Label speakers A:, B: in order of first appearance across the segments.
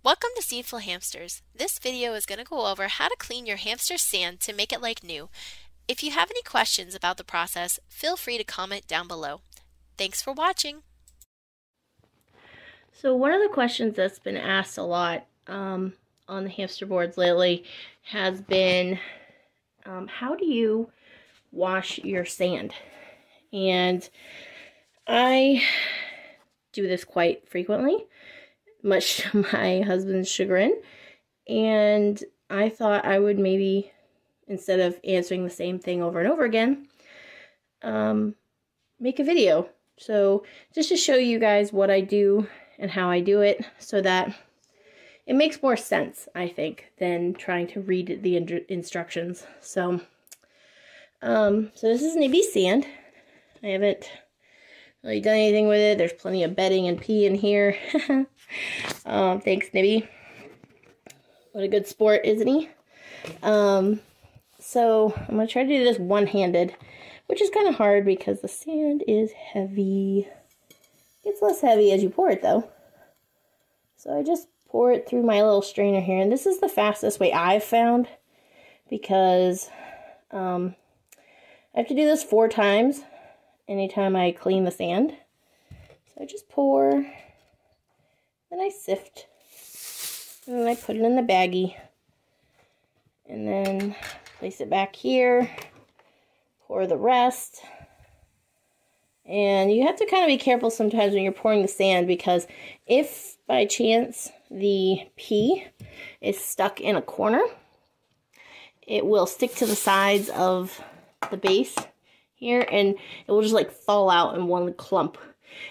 A: Welcome to Seedful Hamsters. This video is going to go over how to clean your hamster's sand to make it like new. If you have any questions about the process, feel free to comment down below. Thanks for watching.
B: So one of the questions that's been asked a lot on the hamster boards lately has been, how do you wash your sand? And I do this quite frequently, much to my husband's chagrin, and I thought I would maybe, instead of answering the same thing over and over again, make a video. So just to show you guys what I do and how I do it, so that it makes more sense, I think, than trying to read the instructions. So this is Nibby's sand. I haven't really done anything with it. There's plenty of bedding and pee in here. Thanks, Nibby. What a good sport, isn't he? So I'm going to try to do this one-handed, which is kind of hard because the sand is heavy. It's less heavy as you pour it, though. So I just pour it through my little strainer here. And this is the fastest way I've found, because I have to do this 4 times anytime I clean the sand. So I just pour, then I sift, and then I put it in the baggie, and then place it back here, pour the rest. And you have to kind of be careful sometimes when you're pouring the sand, because if by chance the pea is stuck in a corner, it will stick to the sides of the base here, and it will just like fall out in one clump.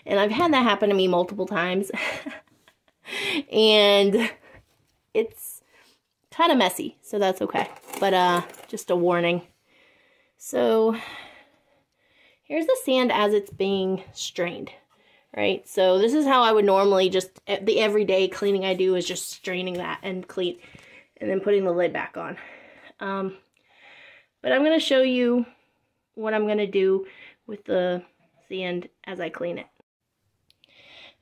B: And I've had that happen to me multiple times. And it's kind of messy, so that's okay. But just a warning. So here's the sand as it's being strained, right? So this is how I would normally just, the everyday cleaning I do is just straining that and clean, and then putting the lid back on. But I'm going to show you what I'm going to do with the sand as I clean it.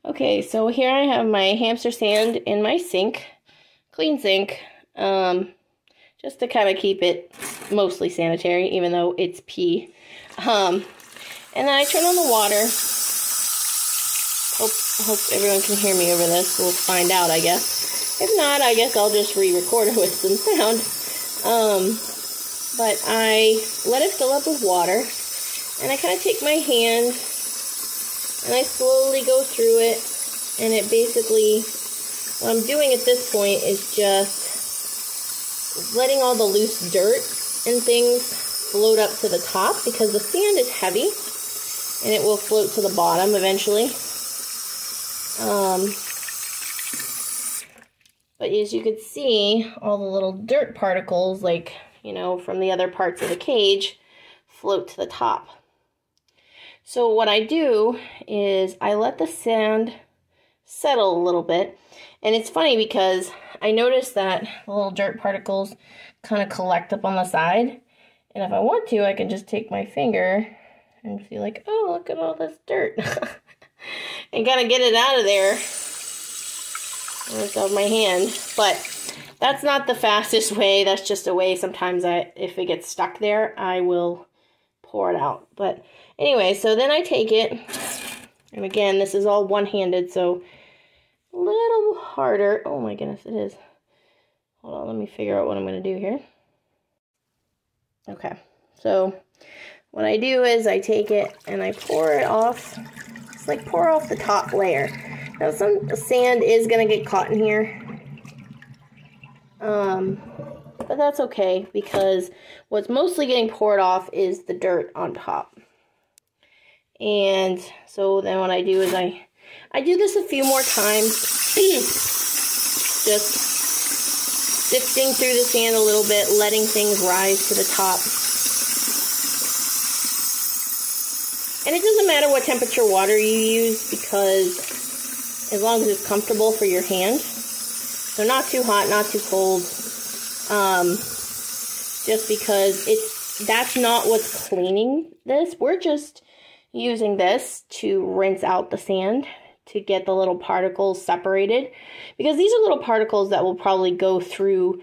B: Okay, so here I have my hamster sand in my sink, clean sink, just to kind of keep it mostly sanitary, even though it's pee. And then I turn on the water. Hope everyone can hear me over this. We'll find out, I guess. If not, I guess I'll just re-record it with some sound. But I let it fill up with water, and I kind of take my hand, and I slowly go through it, and it basically, what I'm doing at this point is just letting all the loose dirt and things float up to the top, because the sand is heavy, and it will float to the bottom eventually. But as you can see, all the little dirt particles, like, you know, from the other parts of the cage, float to the top. So what I do is I let the sand settle a little bit. And it's funny because I noticed that the little dirt particles kind of collect up on the side. And if I want to, I can just take my finger and feel like, oh, look at all this dirt. And kind of get it out of there with my hand. But that's not the fastest way. That's just a way sometimes if it gets stuck there, I will pour it out. But anyway, so then I take it, and again, this is all one-handed, so a little harder. Oh my goodness, it is. Hold on, let me figure out what I'm going to do here. Okay, so what I do is I take it and I pour it off. It's like pour off the top layer. Now some sand is going to get caught in here. But that's okay, because what's mostly getting poured off is the dirt on top. And so then what I do is I do this a few more times, just sifting through the sand a little bit, letting things rise to the top. And it doesn't matter what temperature water you use, because as long as it's comfortable for your hand. So not too hot, not too cold. Just because that's not what's cleaning this. We're just using this to rinse out the sand to get the little particles separated, because these are little particles that will probably go through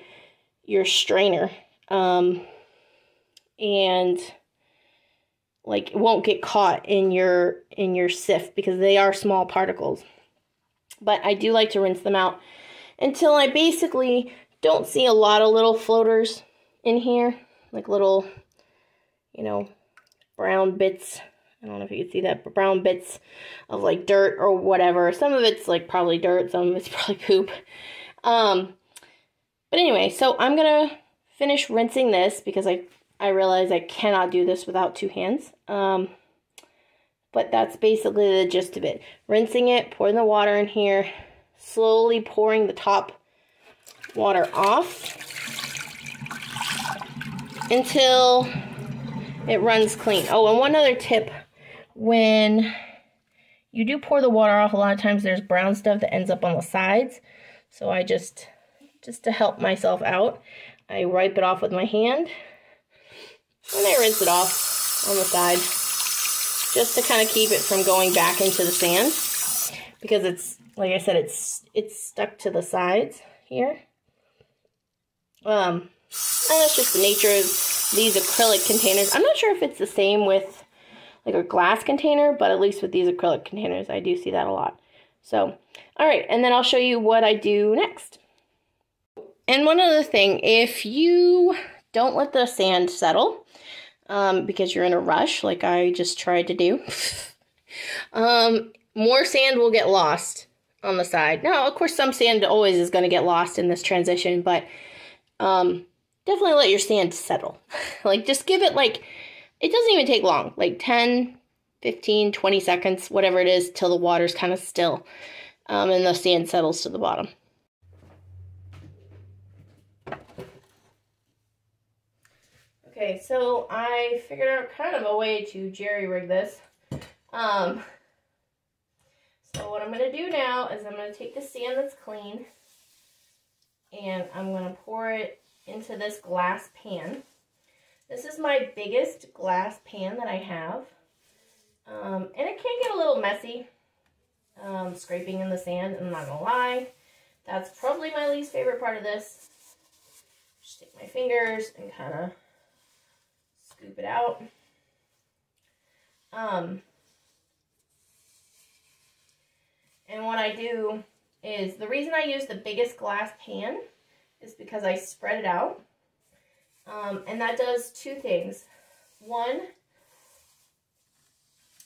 B: your strainer, and like it won't get caught in your sift because they are small particles. But I do like to rinse them out until I basically don't see a lot of little floaters in here, like little, you know, brown bits. I don't know if you can see that, but brown bits of like dirt or whatever. Some of it's like probably dirt, some of it's probably poop. But anyway, so I'm gonna finish rinsing this because I realize I cannot do this without two hands. But that's basically the gist of it. Rinsing it, pouring the water in here, slowly pouring the top water off until it runs clean. Oh, and one other tip. When you do pour the water off, a lot of times there's brown stuff that ends up on the sides. So I just to help myself out, I wipe it off with my hand. And I rinse it off on the side, just to kind of keep it from going back into the sand, because it's, like I said, it's stuck to the sides here. And that's just the nature of these acrylic containers. I'm not sure if it's the same with like a glass container, but at least with these acrylic containers, I do see that a lot. So, all right, and then I'll show you what I do next. And one other thing, if you don't let the sand settle, because you're in a rush, like I just tried to do, more sand will get lost on the side. Now, of course, some sand always is going to get lost in this transition, but definitely let your sand settle. Like, just give it, like, it doesn't even take long, like 10, 15, 20 seconds, whatever it is, till the water's kind of still, and the sand settles to the bottom. Okay, so I figured out kind of a way to jerry-rig this. So what I'm going to do now is I'm going to take the sand that's clean, and I'm going to pour it into this glass pan. This is my biggest glass pan that I have, and it can get a little messy, scraping in the sand, I'm not going to lie. That's probably my least favorite part of this. Just take my fingers and kind of scoop it out. And what I do is, the reason I use the biggest glass pan is because I spread it out. And that does two things. One,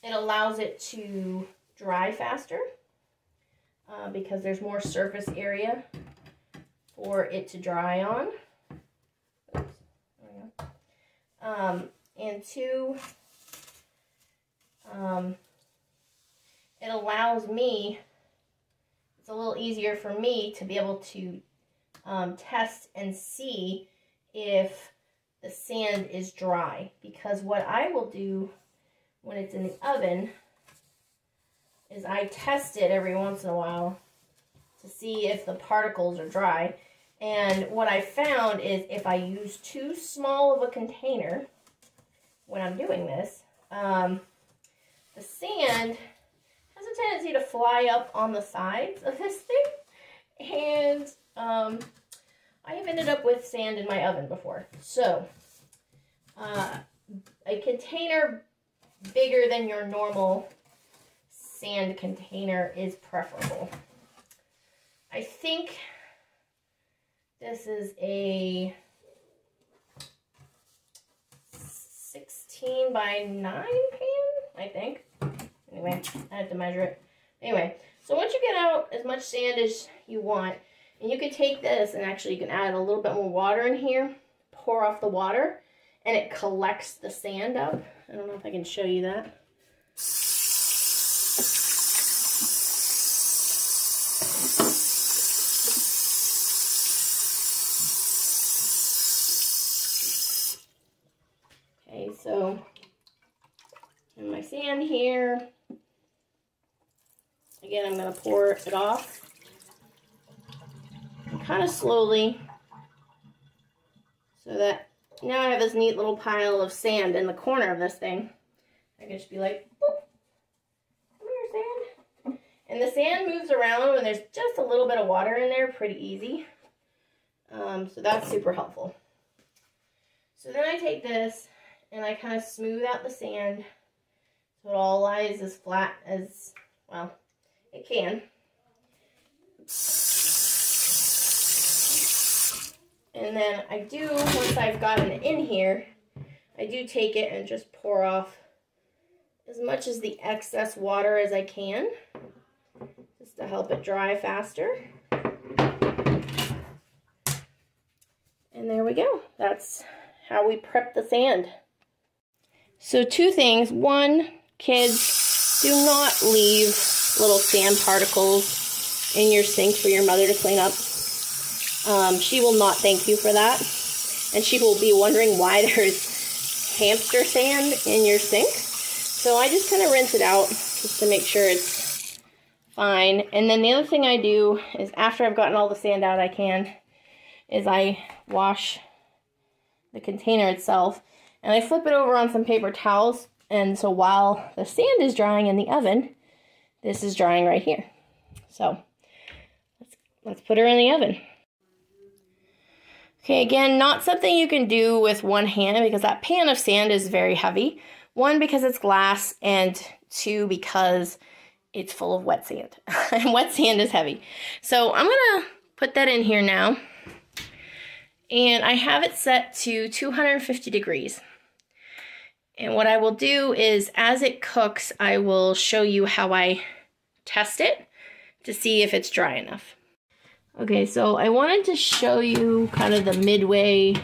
B: it allows it to dry faster because there's more surface area for it to dry on. Oops, there we go. And two, it allows me, it's a little easier for me to be able to test and see if the sand is dry, because what I will do when it's in the oven is I test it every once in a while to see if the particles are dry. And what I found is if I use too small of a container when I'm doing this, the sand has a tendency to fly up on the sides of this thing, and I have ended up with sand in my oven before. So, a container bigger than your normal sand container is preferable. I think this is a 16 by 9 pan, I think. Anyway, I have to measure it. Anyway, so once you get out as much sand as you want, and you can take this and actually you can add a little bit more water in here, pour off the water, and it collects the sand up. I don't know if I can show you that. Okay, so in my sand here, again, I'm going to pour it off. Kind of slowly, so that now I have this neat little pile of sand in the corner of this thing. I can just be like, boop, come here, sand. And the sand moves around when there's just a little bit of water in there pretty easy. So that's super helpful. So then I take this and I kind of smooth out the sand so it all lies as flat as, well, it can. And then I do, once I've gotten it in here, I do take it and just pour off as much as the excess water as I can, just to help it dry faster. And there we go. That's how we prep the sand. So 2 things. 1, kids, do not leave little sand particles in your sink for your mother to clean up. She will not thank you for that. And she will be wondering why there's hamster sand in your sink. So I just kind of rinse it out just to make sure it's fine. And then the other thing I do is after I've gotten all the sand out is I wash the container itself and I flip it over on some paper towels. And so while the sand is drying in the oven, this is drying right here. So let's put her in the oven. Okay, again, not something you can do with one hand because that pan of sand is very heavy. 1, because it's glass, and 2, because it's full of wet sand. And wet sand is heavy. So I'm going to put that in here now. And I have it set to 250 degrees. And what I will do is, as it cooks, I will show you how I test it to see if it's dry enough. Okay, so I wanted to show you kind of the midway.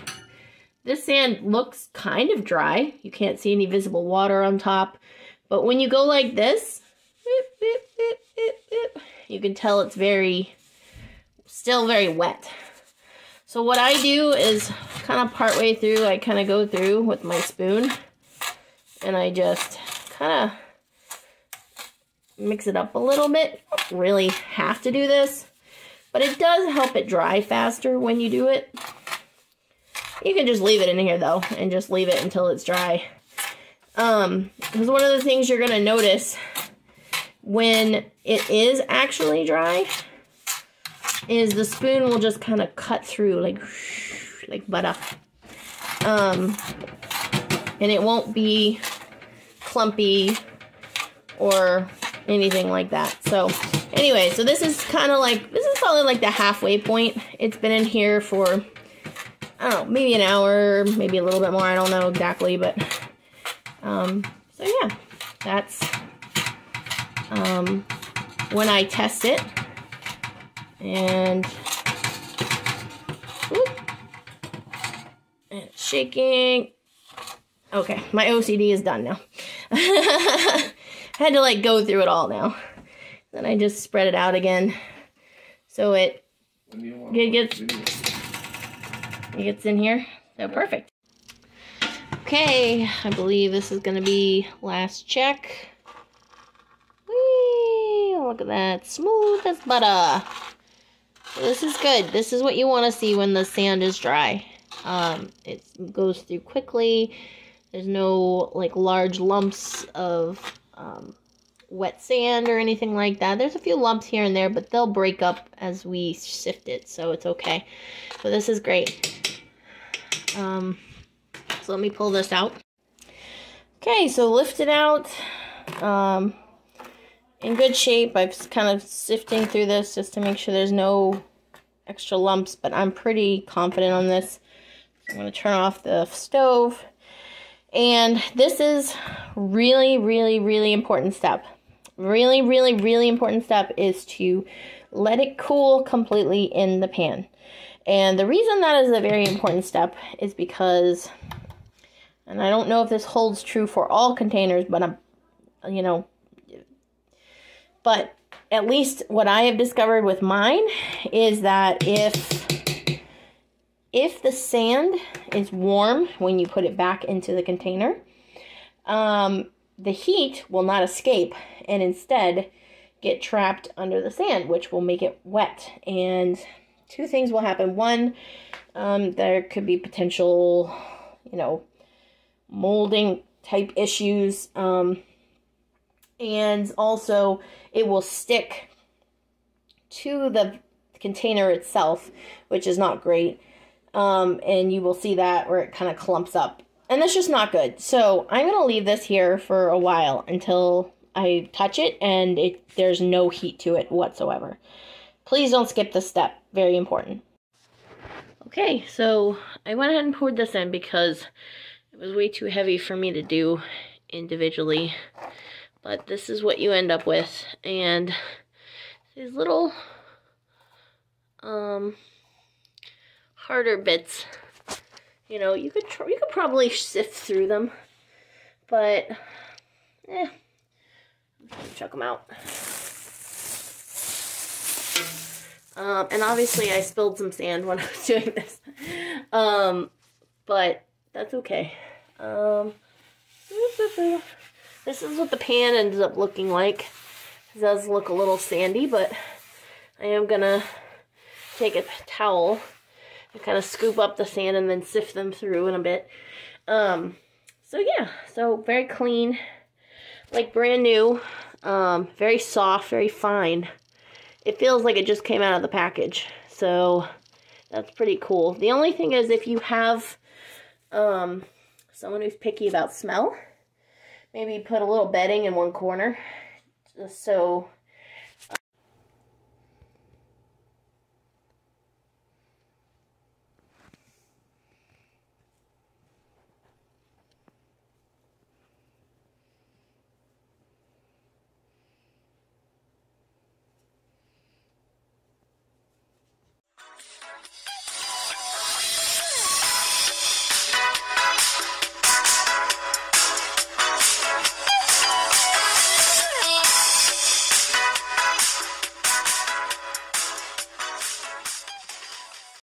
B: This sand looks kind of dry. You can't see any visible water on top. But when you go like this, you can tell it's still very wet. So what I do is kind of partway through, I kind of go through with my spoon. And I just kind of mix it up a little bit. You don't really have to do this. But it does help it dry faster when you do it. You can just leave it in here though, and just leave it until it's dry. Because one of the things you're going to notice when it is actually dry is the spoon will just kind of cut through like butter. And it won't be clumpy or anything like that. So anyway, so this is probably like the halfway point. It's been in here for, I don't know, maybe an hour, maybe a little bit more. I don't know exactly, but, so yeah, that's, when I test it, and, and it's shaking. Okay, my OCD is done now. I had to like go through it all now. Then I just spread it out again, so it gets in here. So perfect. Okay, I believe this is gonna be last check. Whee! Look at that, smooth as butter. So this is good. This is what you want to see when the sand is dry. It goes through quickly. There's no like large lumps of wet sand or anything like that. There's a few lumps here and there, but they'll break up as we sift it, so it's okay. So this is great. So let me pull this out. Okay, so lift it out. In good shape. I'm kind of sifting through this just to make sure there's no extra lumps, but I'm pretty confident on this. I'm going to turn off the stove. And this is really, really, really important step. Really, really, really important step is to let it cool completely in the pan. And the reason that is a very important step is because, and I don't know if this holds true for all containers, but but at least what I have discovered with mine is that if the sand is warm when you put it back into the container, the heat will not escape and instead get trapped under the sand, which will make it wet. And two things will happen. One, there could be potential, molding type issues. and also it will stick to the container itself, which is not great. And you will see that where it kind of clumps up. And that's just not good. So I'm going to leave this here for a while until I touch it and there's no heat to it whatsoever. Please don't skip this step. Very important. Okay, so I went ahead and poured this in because it was way too heavy for me to do individually. But this is what you end up with. And these little harder bits, you know, you could probably sift through them, but chuck them out. And obviously I spilled some sand when I was doing this, but that's okay. This is what the pan ends up looking like. It does look a little sandy, but I am gonna take a towel and kind of scoop up the sand and then sift them through in a bit. So yeah, so very clean, like brand new, very soft, very fine. It feels like it just came out of the package, so that's pretty cool. The only thing is, if you have someone who's picky about smell, maybe put a little bedding in one corner, just so